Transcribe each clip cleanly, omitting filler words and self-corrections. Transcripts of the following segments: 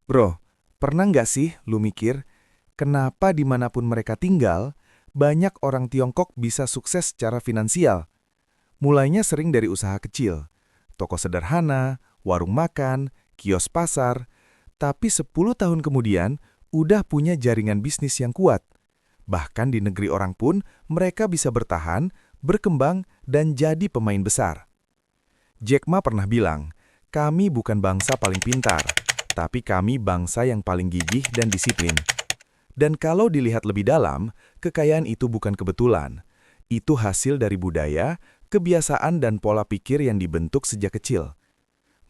Bro, pernah nggak sih lu mikir, kenapa dimanapun mereka tinggal, banyak orang Tiongkok bisa sukses secara finansial? Mulainya sering dari usaha kecil, toko sederhana, warung makan, kios pasar, tapi 10 tahun kemudian udah punya jaringan bisnis yang kuat. Bahkan di negeri orang pun mereka bisa bertahan, berkembang, dan jadi pemain besar. Jack Ma pernah bilang, kami bukan bangsa paling pintar, tapi kami bangsa yang paling gigih dan disiplin. Dan kalau dilihat lebih dalam, kekayaan itu bukan kebetulan. Itu hasil dari budaya, kebiasaan dan pola pikir yang dibentuk sejak kecil.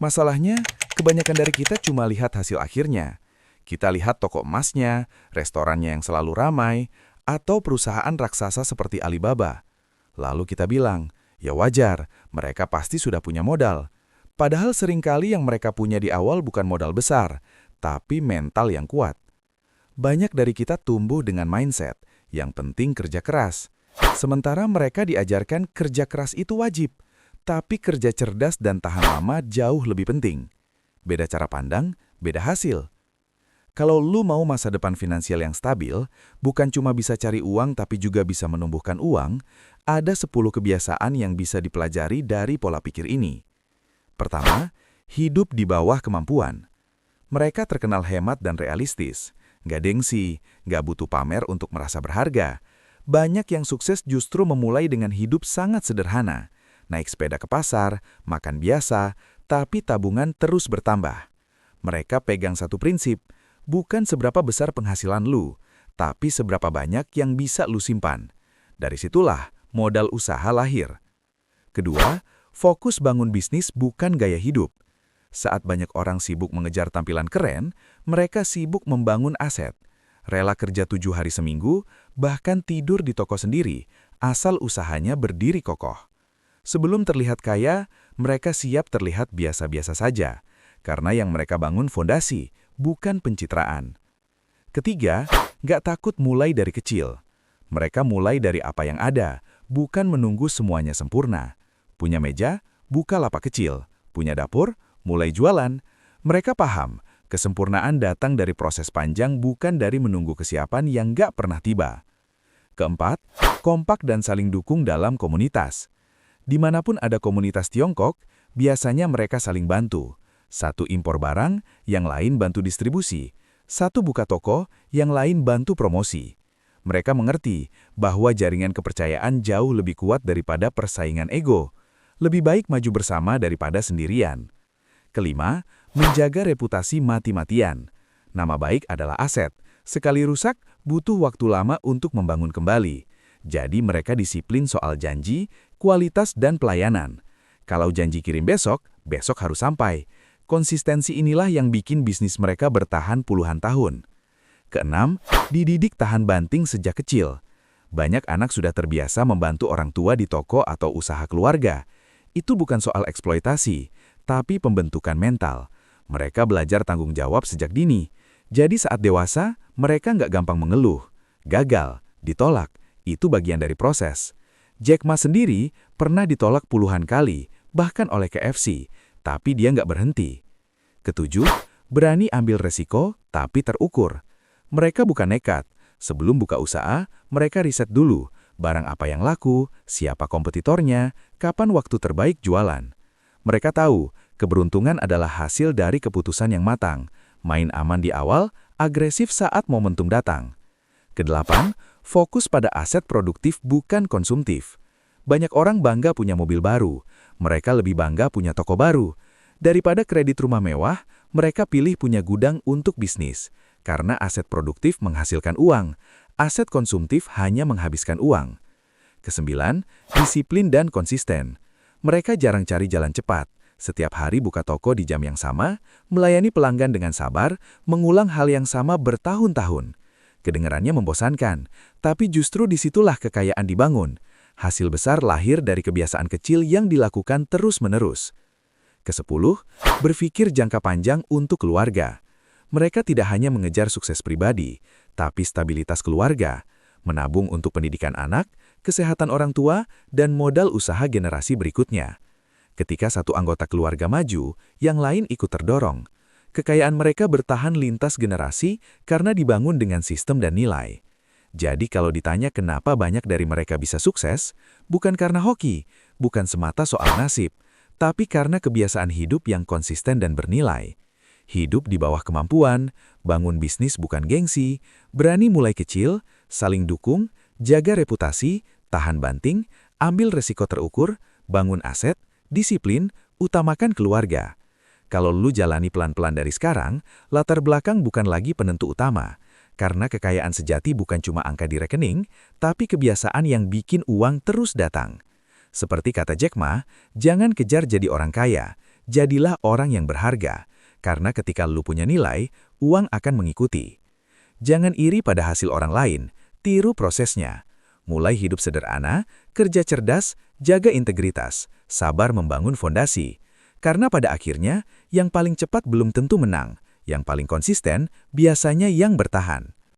Masalahnya, kebanyakan dari kita cuma lihat hasil akhirnya. Kita lihat toko emasnya, restorannya yang selalu ramai, atau perusahaan raksasa seperti Alibaba. Lalu kita bilang, ya wajar, mereka pasti sudah punya modal. Padahal seringkali yang mereka punya di awal bukan modal besar, tapi mental yang kuat. Banyak dari kita tumbuh dengan mindset, yang penting kerja keras. Sementara mereka diajarkan kerja keras itu wajib, tapi kerja cerdas dan tahan lama jauh lebih penting. Beda cara pandang, beda hasil. Kalau lu mau masa depan finansial yang stabil, bukan cuma bisa cari uang tapi juga bisa menumbuhkan uang, ada 10 kebiasaan yang bisa dipelajari dari pola pikir ini. Pertama, hidup di bawah kemampuan. Mereka terkenal hemat dan realistis. Nggak gengsi, nggak butuh pamer untuk merasa berharga. Banyak yang sukses justru memulai dengan hidup sangat sederhana. Naik sepeda ke pasar, makan biasa, tapi tabungan terus bertambah. Mereka pegang satu prinsip, bukan seberapa besar penghasilan lu, tapi seberapa banyak yang bisa lu simpan. Dari situlah modal usaha lahir. Kedua, fokus bangun bisnis bukan gaya hidup. Saat banyak orang sibuk mengejar tampilan keren, mereka sibuk membangun aset. Rela kerja 7 hari seminggu, bahkan tidur di toko sendiri, asal usahanya berdiri kokoh. Sebelum terlihat kaya, mereka siap terlihat biasa-biasa saja, karena yang mereka bangun fondasi, bukan pencitraan. Ketiga, nggak takut mulai dari kecil. Mereka mulai dari apa yang ada, bukan menunggu semuanya sempurna. Punya meja, buka lapak kecil. Punya dapur, mulai jualan. Mereka paham, kesempurnaan datang dari proses panjang bukan dari menunggu kesiapan yang nggak pernah tiba. Keempat, kompak dan saling dukung dalam komunitas. Dimanapun ada komunitas Tiongkok, biasanya mereka saling bantu. Satu impor barang, yang lain bantu distribusi. Satu buka toko, yang lain bantu promosi. Mereka mengerti bahwa jaringan kepercayaan jauh lebih kuat daripada persaingan ego. Lebih baik maju bersama daripada sendirian. Kelima, menjaga reputasi mati-matian. Nama baik adalah aset. Sekali rusak, butuh waktu lama untuk membangun kembali. Jadi mereka disiplin soal janji, kualitas, dan pelayanan. Kalau janji kirim besok, besok harus sampai. Konsistensi inilah yang bikin bisnis mereka bertahan puluhan tahun. Keenam, dididik tahan banting sejak kecil. Banyak anak sudah terbiasa membantu orang tua di toko atau usaha keluarga. Itu bukan soal eksploitasi, tapi pembentukan mental. Mereka belajar tanggung jawab sejak dini. Jadi saat dewasa, mereka nggak gampang mengeluh. Gagal, ditolak, itu bagian dari proses. Jack Ma sendiri pernah ditolak puluhan kali, bahkan oleh KFC, tapi dia nggak berhenti. Ketujuh, berani ambil resiko, tapi terukur. Mereka bukan nekat. Sebelum buka usaha, mereka riset dulu, barang apa yang laku, siapa kompetitornya, kapan waktu terbaik jualan. Mereka tahu, keberuntungan adalah hasil dari keputusan yang matang. Main aman di awal, agresif saat momentum datang. Kedelapan, fokus pada aset produktif bukan konsumtif. Banyak orang bangga punya mobil baru. Mereka lebih bangga punya toko baru. Daripada kredit rumah mewah, mereka pilih punya gudang untuk bisnis. Karena aset produktif menghasilkan uang, aset konsumtif hanya menghabiskan uang. Kesembilan, disiplin dan konsisten. Mereka jarang cari jalan cepat. Setiap hari buka toko di jam yang sama, melayani pelanggan dengan sabar, mengulang hal yang sama bertahun-tahun. Kedengarannya membosankan, tapi justru disitulah kekayaan dibangun. Hasil besar lahir dari kebiasaan kecil yang dilakukan terus-menerus. Kesepuluh, berpikir jangka panjang untuk keluarga. Mereka tidak hanya mengejar sukses pribadi, tapi stabilitas keluarga, menabung untuk pendidikan anak, kesehatan orang tua, dan modal usaha generasi berikutnya. Ketika satu anggota keluarga maju, yang lain ikut terdorong. Kekayaan mereka bertahan lintas generasi karena dibangun dengan sistem dan nilai. Jadi kalau ditanya kenapa banyak dari mereka bisa sukses, bukan karena hoki, bukan semata soal nasib, tapi karena kebiasaan hidup yang konsisten dan bernilai. Hidup di bawah kemampuan, bangun bisnis bukan gengsi, berani mulai kecil, saling dukung, jaga reputasi, tahan banting, ambil resiko terukur, bangun aset, disiplin, utamakan keluarga. Kalau lu jalani pelan-pelan dari sekarang, latar belakang bukan lagi penentu utama. Karena kekayaan sejati bukan cuma angka di rekening, tapi kebiasaan yang bikin uang terus datang. Seperti kata Jack Ma, jangan kejar jadi orang kaya, jadilah orang yang berharga. Karena ketika lu punya nilai, uang akan mengikuti. Jangan iri pada hasil orang lain, tiru prosesnya. Mulai hidup sederhana, kerja cerdas, jaga integritas, sabar membangun fondasi. Karena pada akhirnya, yang paling cepat belum tentu menang, yang paling konsisten biasanya yang bertahan.